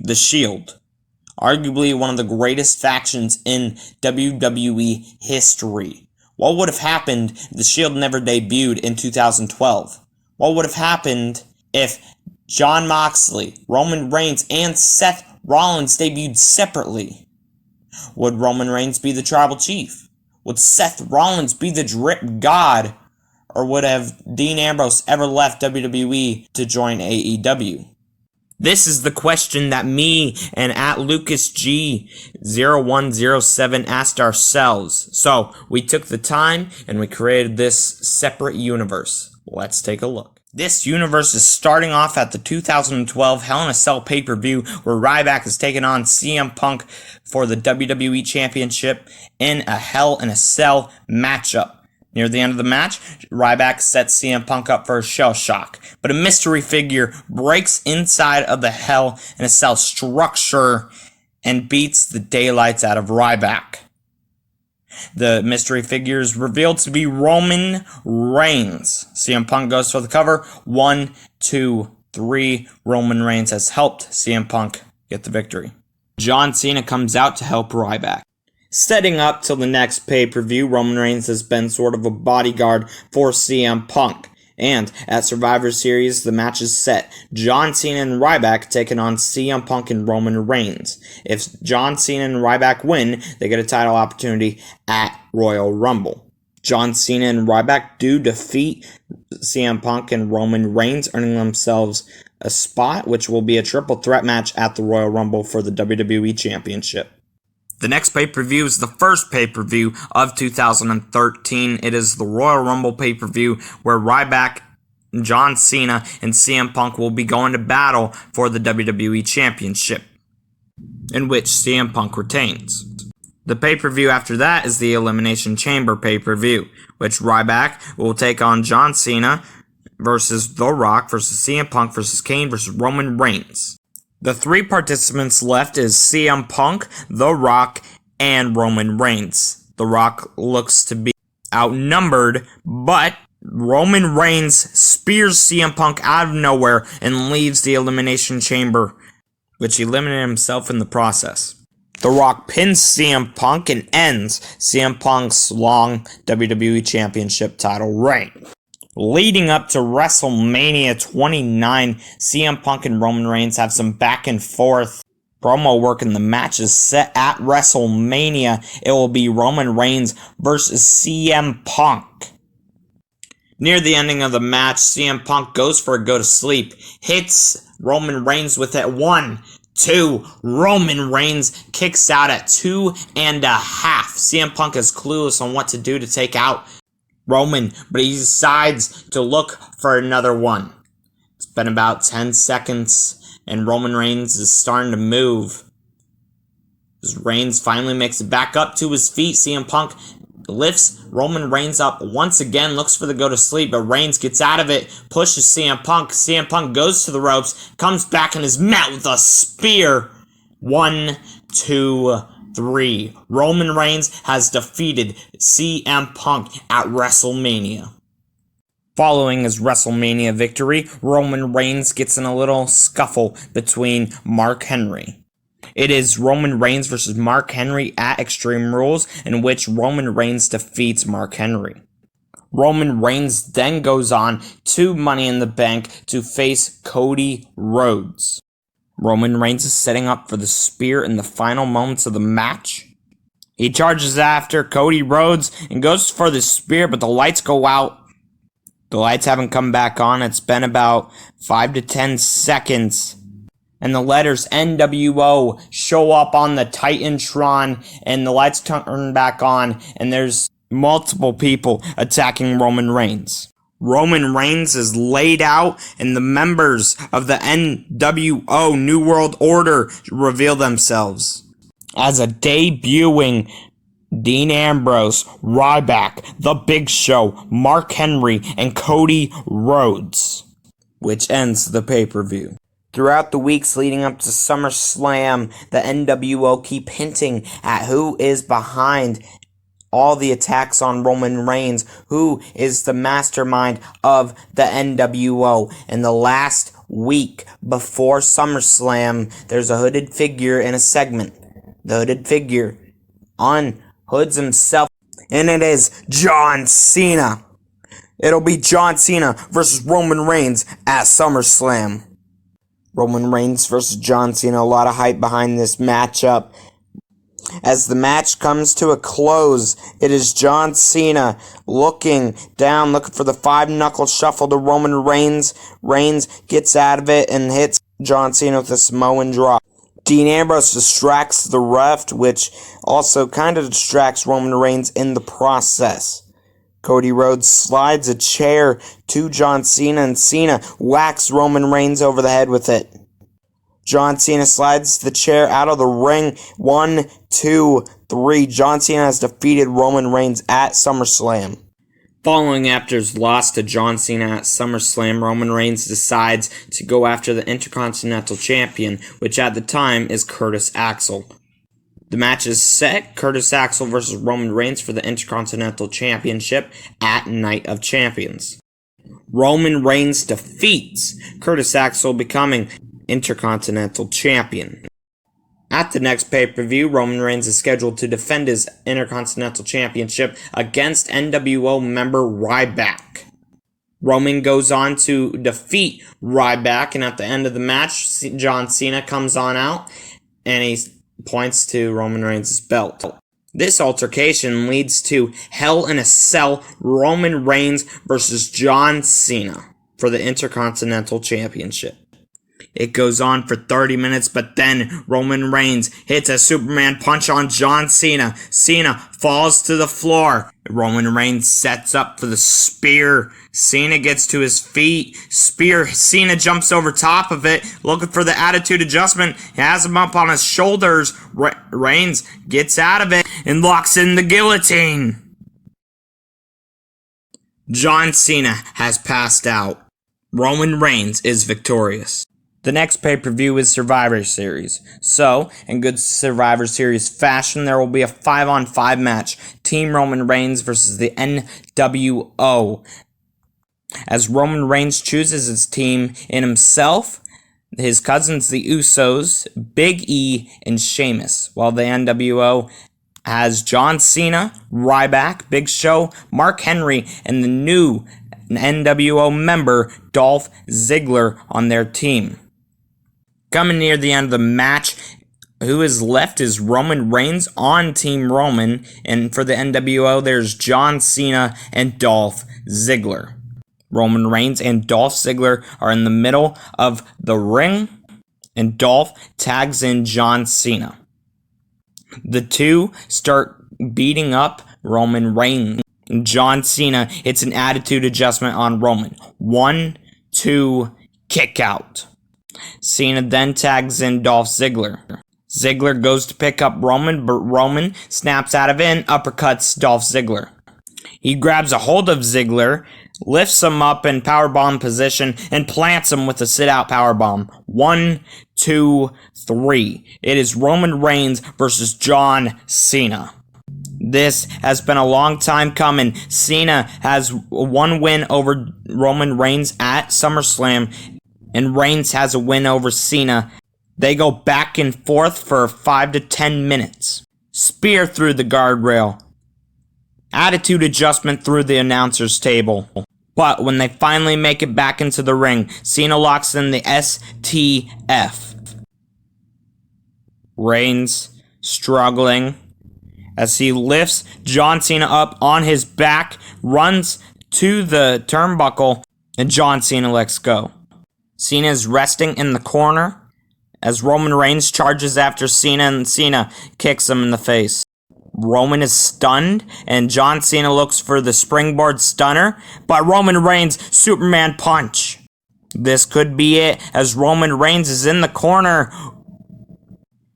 The Shield, arguably one of the greatest factions in WWE history. What would have happened if the Shield never debuted in 2012? What would have happened if Jon Moxley, Roman Reigns, and Seth Rollins debuted separately? Would Roman Reigns be the Tribal Chief? Would Seth Rollins be the Drip God? Or would have Dean Ambrose ever left WWE to join AEW? This is the question that me and @LucasG0107 asked ourselves. So, we took the time and we created this separate universe. Let's take a look. This universe is starting off at the 2012 Hell in a Cell pay-per-view where Ryback is taking on CM Punk for the WWE Championship in a Hell in a Cell matchup. Near the end of the match, Ryback sets CM Punk up for a shell shock, but a mystery figure breaks inside of the Hell in a Cell structure and beats the daylights out of Ryback. The mystery figure is revealed to be Roman Reigns. CM Punk goes for the cover. 1, 2, 3. Roman Reigns has helped CM Punk get the victory. John Cena comes out to help Ryback. Setting up till the next pay-per-view, Roman Reigns has been sort of a bodyguard for CM Punk. And at Survivor Series, the match is set. John Cena and Ryback taking on CM Punk and Roman Reigns. If John Cena and Ryback win, they get a title opportunity at Royal Rumble. John Cena and Ryback do defeat CM Punk and Roman Reigns, earning themselves a spot, which will be a triple threat match at the Royal Rumble for the WWE Championship. The next pay-per-view is the first pay-per-view of 2013. It is the Royal Rumble pay-per-view where Ryback, John Cena, and CM Punk will be going to battle for the WWE Championship, in which CM Punk retains. The pay-per-view after that is the Elimination Chamber pay-per-view, which Ryback will take on John Cena versus The Rock versus CM Punk versus Kane versus Roman Reigns. The 3 participants left is CM Punk, The Rock, and Roman Reigns. The Rock looks to be outnumbered, but Roman Reigns spears CM Punk out of nowhere and leaves the Elimination Chamber, which eliminated himself in the process. The Rock pins CM Punk and ends CM Punk's long WWE Championship title reign. Leading up to WrestleMania 29, CM Punk and Roman Reigns have some back and forth promo work, and the match is set at WrestleMania. It will be Roman Reigns versus CM Punk. Near the ending of the match, CM Punk goes for a go to sleep, hits Roman Reigns with it. 1, 2. Roman Reigns kicks out at 2.5. CM Punk is clueless on what to do to take out Roman, but he decides to look for another one. It's been about 10 seconds, and Roman Reigns is starting to move. As Reigns finally makes it back up to his feet, CM Punk lifts Roman Reigns up once again, looks for the go to sleep, but Reigns gets out of it, pushes CM Punk. CM Punk goes to the ropes, comes back and is met with a spear. 1, 2, 3. Roman Reigns has defeated CM Punk at WrestleMania. Following his WrestleMania victory, Roman Reigns gets in a little scuffle between Mark Henry. It is Roman Reigns versus Mark Henry at Extreme Rules, in which Roman Reigns defeats Mark Henry. Roman Reigns then goes on to Money in the Bank to face Cody Rhodes. Roman Reigns is setting up for the spear in the final moments of the match. He charges after Cody Rhodes and goes for the spear, but the lights go out. The lights haven't come back on. It's been about 5 to 10 seconds. And the letters NWO show up on the Titantron, and the lights turn back on, and there's multiple people attacking Roman Reigns. Roman Reigns is laid out, and the members of the NWO New World Order reveal themselves as a debuting Dean Ambrose, Ryback, The Big Show, Mark Henry, and Cody Rhodes, which ends the pay-per-view. Throughout the weeks leading up to SummerSlam, the NWO keep hinting at who is behind all the attacks on Roman Reigns, who is the mastermind of the NWO. In the last week before SummerSlam, there's a hooded figure in a segment. The hooded figure unhoods himself, and it is John Cena. It'll be John Cena versus Roman Reigns at SummerSlam. Roman Reigns versus John Cena, a lot of hype behind this matchup. As the match comes to a close, it is John Cena looking down, looking for the 5-knuckle shuffle to Roman Reigns. Reigns gets out of it and hits John Cena with a Samoan drop. Dean Ambrose distracts the ref, which also kind of distracts Roman Reigns in the process. Cody Rhodes slides a chair to John Cena, and Cena whacks Roman Reigns over the head with it. John Cena slides the chair out of the ring. 1, 2, 3. John Cena has defeated Roman Reigns at SummerSlam. Following after his loss to John Cena at SummerSlam, Roman Reigns decides to go after the Intercontinental Champion, which at the time is Curtis Axel. The match is set, Curtis Axel versus Roman Reigns for the Intercontinental Championship at Night of Champions. Roman Reigns defeats Curtis Axel, becoming Intercontinental Champion. At the next pay-per-view, Roman Reigns is scheduled to defend his Intercontinental Championship against NWO member Ryback. Roman goes on to defeat Ryback, and at the end of the match, John Cena comes on out, and he points to Roman Reigns' belt. This altercation leads to Hell in a Cell, Roman Reigns versus John Cena for the Intercontinental Championship. It goes on for 30 minutes, but then Roman Reigns hits a Superman punch on John Cena. Cena falls to the floor. Roman Reigns sets up for the spear. Cena gets to his feet. Spear. Cena jumps over top of it, looking for the attitude adjustment. He has him up on his shoulders. Reigns gets out of it and locks in the guillotine. John Cena has passed out. Roman Reigns is victorious. The next pay-per-view is Survivor Series. So, in good Survivor Series fashion, there will be a 5-on-5 match. Team Roman Reigns versus the NWO. As Roman Reigns chooses his team in himself, his cousins, the Usos, Big E, and Sheamus. While the NWO has John Cena, Ryback, Big Show, Mark Henry, and the new NWO member, Dolph Ziggler, on their team. Coming near the end of the match, who is left is Roman Reigns on Team Roman, and for the NWO, there's John Cena and Dolph Ziggler. Roman Reigns and Dolph Ziggler are in the middle of the ring, and Dolph tags in John Cena. The two start beating up Roman Reigns. John Cena hits an attitude adjustment on Roman. 1, 2, kick out. Cena then tags in Dolph Ziggler. Ziggler goes to pick up Roman, but Roman snaps out of it and uppercuts Dolph Ziggler. He grabs a hold of Ziggler, lifts him up in powerbomb position, and plants him with a sit-out powerbomb. 1, 2, 3. It is Roman Reigns versus John Cena. This has been a long time coming. Cena has one win over Roman Reigns at SummerSlam, and Reigns has a win over Cena. They go back and forth for 5 to 10 minutes. Spear through the guardrail. Attitude adjustment through the announcer's table. But when they finally make it back into the ring, Cena locks in the STF. Reigns struggling as he lifts John Cena up on his back, runs to the turnbuckle, and John Cena lets go. Cena is resting in the corner as Roman Reigns charges after Cena, and Cena kicks him in the face. Roman is stunned, and John Cena looks for the springboard stunner, but Roman Reigns' Superman punch. This could be it, as Roman Reigns is in the corner.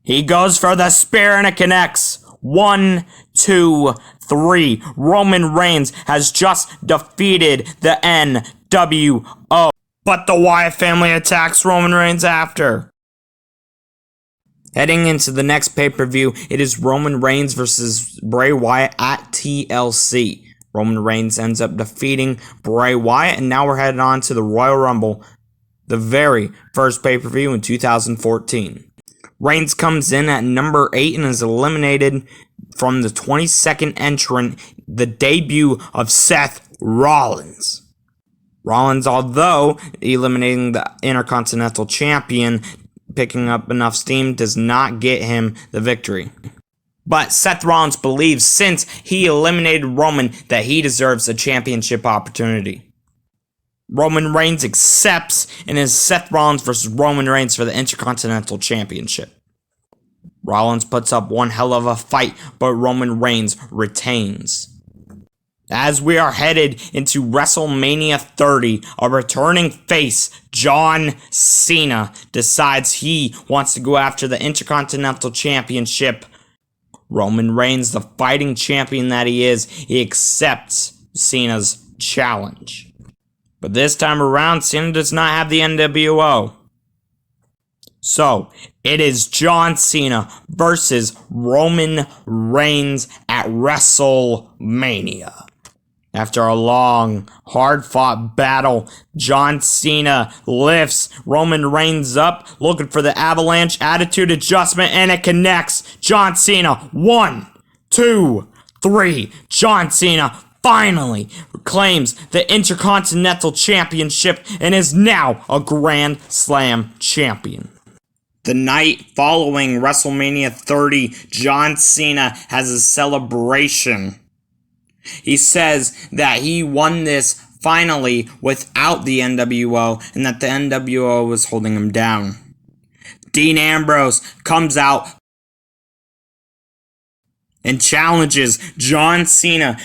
He goes for the spear, and it connects. 1, 2, 3. Roman Reigns has just defeated the NWO. But the Wyatt family attacks Roman Reigns after. Heading into the next pay-per-view, it is Roman Reigns versus Bray Wyatt at TLC. Roman Reigns ends up defeating Bray Wyatt, and now we're headed on to the Royal Rumble, the very first pay-per-view in 2014. Reigns comes in at number 8 and is eliminated from the 22nd entrant, the debut of Seth Rollins. Rollins, although eliminating the Intercontinental Champion, picking up enough steam, does not get him the victory. But Seth Rollins believes, since he eliminated Roman, that he deserves a championship opportunity. Roman Reigns accepts, and is Seth Rollins versus Roman Reigns for the Intercontinental Championship. Rollins puts up one hell of a fight, but Roman Reigns retains. As we are headed into WrestleMania 30, a returning face, John Cena, decides he wants to go after the Intercontinental Championship. Roman Reigns, the fighting champion that he is, he accepts Cena's challenge. But this time around, Cena does not have the NWO. So, it is John Cena versus Roman Reigns at WrestleMania. After a long, hard-fought battle, John Cena lifts Roman Reigns up, looking for the avalanche attitude adjustment, and it connects. John Cena, 1, 2, 3. John Cena finally claims the Intercontinental Championship and is now a Grand Slam champion. The night following WrestleMania 30, John Cena has a celebration. He says that he won this finally without the NWO, and that the NWO was holding him down. Dean Ambrose comes out and challenges John Cena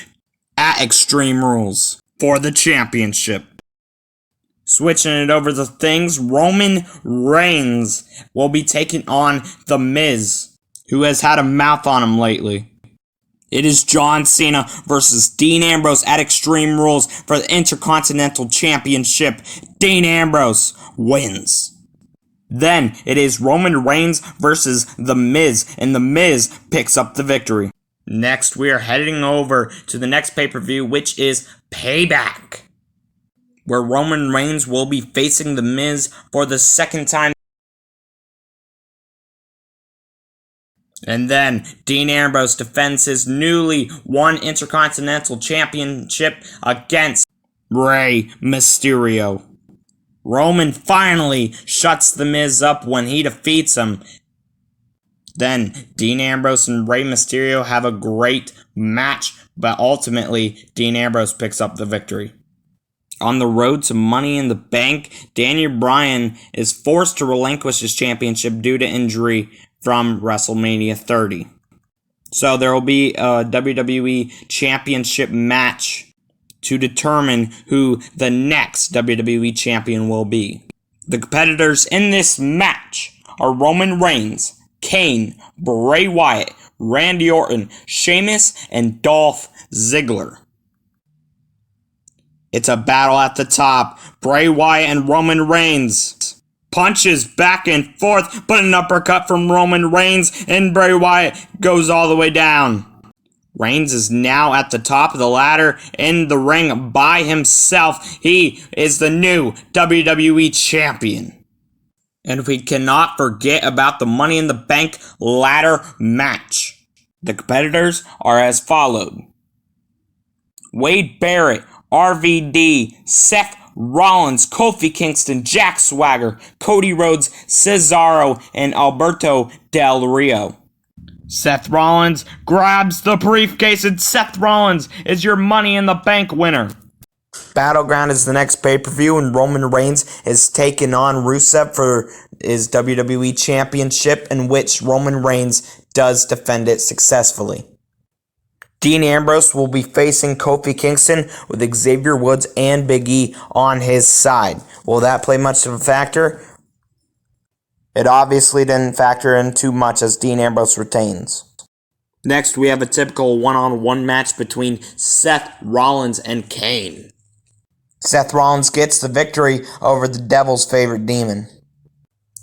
at Extreme Rules for the championship. Switching it over to things, Roman Reigns will be taking on The Miz, who has had a mouth on him lately. It is John Cena versus Dean Ambrose at Extreme Rules for the Intercontinental Championship. Dean Ambrose wins. Then it is Roman Reigns versus The Miz, and The Miz picks up the victory. Next, we are heading over to the next pay-per-view, which is Payback, where Roman Reigns will be facing The Miz for the second time. And then Dean Ambrose defends his newly won Intercontinental Championship against Rey Mysterio. Roman finally shuts The Miz up when he defeats him. Then Dean Ambrose and Rey Mysterio have a great match, but ultimately Dean Ambrose picks up the victory. On the road to Money in the Bank, Daniel Bryan is forced to relinquish his championship due to injury from WrestleMania 30. So there will be a WWE Championship match to determine who the next WWE Champion will be. The competitors in this match are Roman Reigns, Kane, Bray Wyatt, Randy Orton, Sheamus, and Dolph Ziggler. It's a battle at the top. Bray Wyatt and Roman Reigns. Punches back and forth, but an uppercut from Roman Reigns, and Bray Wyatt goes all the way down. Reigns is now at the top of the ladder in the ring by himself. He is the new WWE Champion. And we cannot forget about the Money in the Bank ladder match. The competitors are as followed: Wade Barrett, RVD, Seth Rollins, Kofi Kingston, Jack Swagger, Cody Rhodes, Cesaro, and Alberto Del Rio. Seth Rollins grabs the briefcase, and Seth Rollins is your Money in the Bank winner. Battleground is the next pay-per-view, and Roman Reigns is taking on Rusev for his WWE Championship, in which Roman Reigns does defend it successfully. Dean Ambrose will be facing Kofi Kingston with Xavier Woods and Big E on his side. Will that play much of a factor? It obviously didn't factor in too much, as Dean Ambrose retains. Next, we have a typical one-on-one match between Seth Rollins and Kane. Seth Rollins gets the victory over the Devil's favorite demon.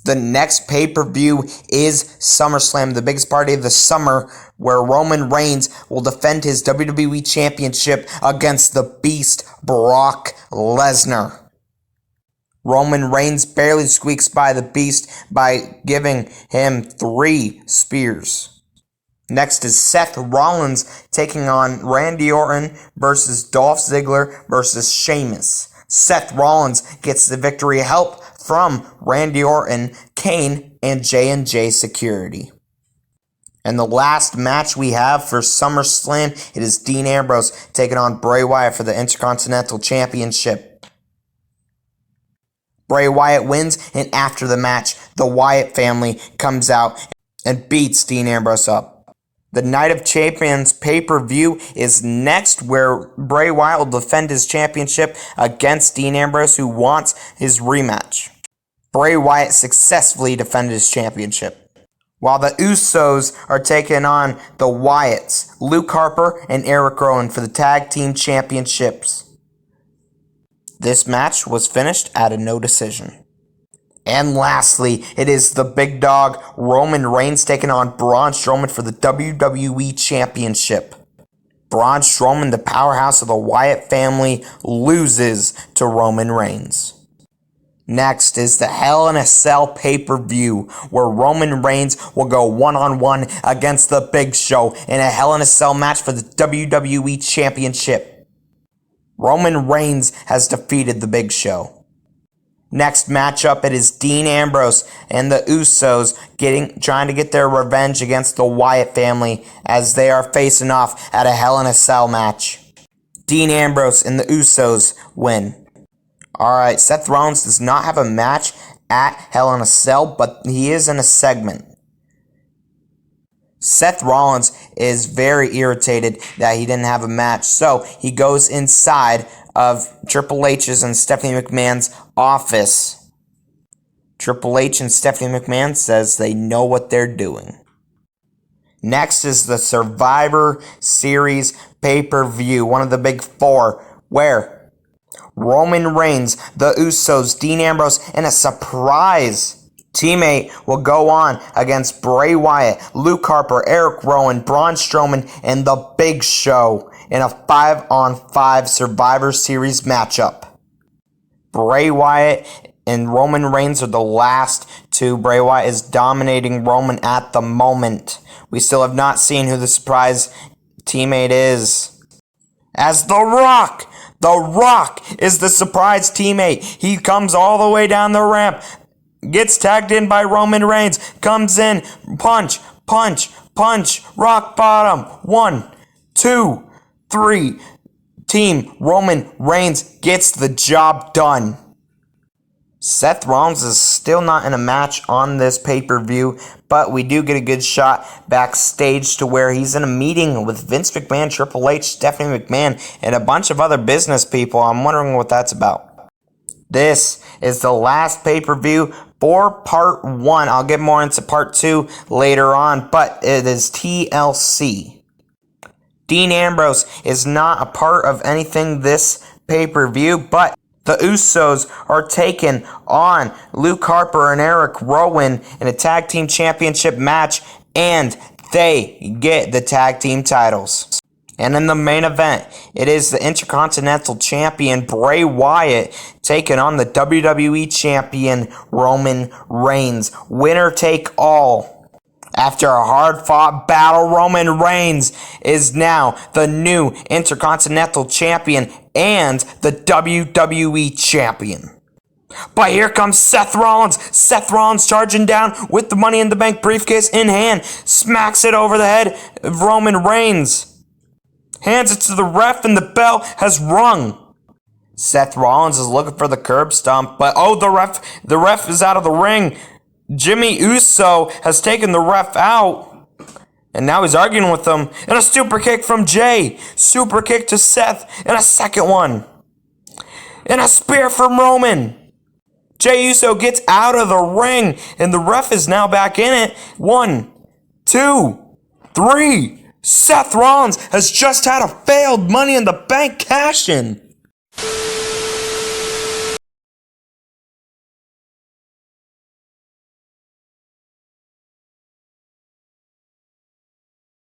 The next pay-per-view is SummerSlam, the biggest party of the summer, where Roman Reigns will defend his WWE Championship against the Beast, Brock Lesnar. Roman Reigns barely squeaks by the Beast by giving him 3 spears. Next is Seth Rollins taking on Randy Orton versus Dolph Ziggler versus Sheamus. Seth Rollins gets the victory, help from Randy Orton, Kane, and J&J Security. And the last match we have for SummerSlam, it is Dean Ambrose taking on Bray Wyatt for the Intercontinental Championship. Bray Wyatt wins, and after the match, the Wyatt family comes out and beats Dean Ambrose up. The Night of Champions pay-per-view is next, where Bray Wyatt will defend his championship against Dean Ambrose, who wants his rematch. Bray Wyatt successfully defended his championship, while the Usos are taking on the Wyatts, Luke Harper and Eric Rowan, for the Tag Team Championships. This match was finished at a no decision. And lastly, it is the big dog Roman Reigns taking on Braun Strowman for the WWE Championship. Braun Strowman, the powerhouse of the Wyatt family, loses to Roman Reigns. Next is the Hell in a Cell pay-per-view, where Roman Reigns will go one-on-one against the Big Show in a Hell in a Cell match for the WWE Championship. Roman Reigns has defeated the Big Show. Next matchup, it is Dean Ambrose and the Usos trying to get their revenge against the Wyatt family as they are facing off at a Hell in a Cell match. Dean Ambrose and the Usos win. Alright, Seth Rollins does not have a match at Hell in a Cell, but he is in a segment. Seth Rollins is very irritated that he didn't have a match, so he goes inside of Triple H's and Stephanie McMahon's office. Triple H and Stephanie McMahon says they know what they're doing. Next is the Survivor Series pay-per-view, one of the big 4, where Roman Reigns, the Usos, Dean Ambrose, and a surprise teammate will go on against Bray Wyatt, Luke Harper, Eric Rowan, Braun Strowman, and The Big Show in a 5-on-5 Survivor Series matchup. Bray Wyatt and Roman Reigns are the last 2. Bray Wyatt is dominating Roman at the moment. We still have not seen who the surprise teammate is. As The Rock is the surprise teammate. He comes all the way down the ramp, gets tagged in by Roman Reigns, comes in, punch, rock bottom, 1, 2, 3. Team Roman Reigns gets the job done. Seth Rollins is still not in a match on this pay-per-view, but we do get a good shot backstage to where he's in a meeting with Vince McMahon, Triple H, Stephanie McMahon, and a bunch of other business people. I'm wondering what that's about. This is the last pay-per-view for Part 1. I'll get more into Part 2 later on, but it is TLC. Dean Ambrose is not a part of anything this pay-per-view, but the Usos are taking on Luke Harper and Eric Rowan in a tag team championship match, and they get the tag team titles. And in the main event, it is the Intercontinental Champion Bray Wyatt taking on the WWE Champion Roman Reigns. Winner take all. After a hard-fought battle, Roman Reigns is now the new Intercontinental Champion and the WWE Champion. But here comes Seth Rollins. Seth Rollins charging down with the Money in the Bank briefcase in hand. Smacks it over the head of Roman Reigns. Hands it to the ref, and the bell has rung. Seth Rollins is looking for the curb stomp, but the ref is out of the ring. Jimmy Uso has taken the ref out, and now he's arguing with him. And a super kick from Jay. Super kick to Seth, and a second one. And a spear from Roman. Jey Uso gets out of the ring, and the ref is now back in it. 1, 2, 3. Seth Rollins has just had a failed Money in the Bank cash-in.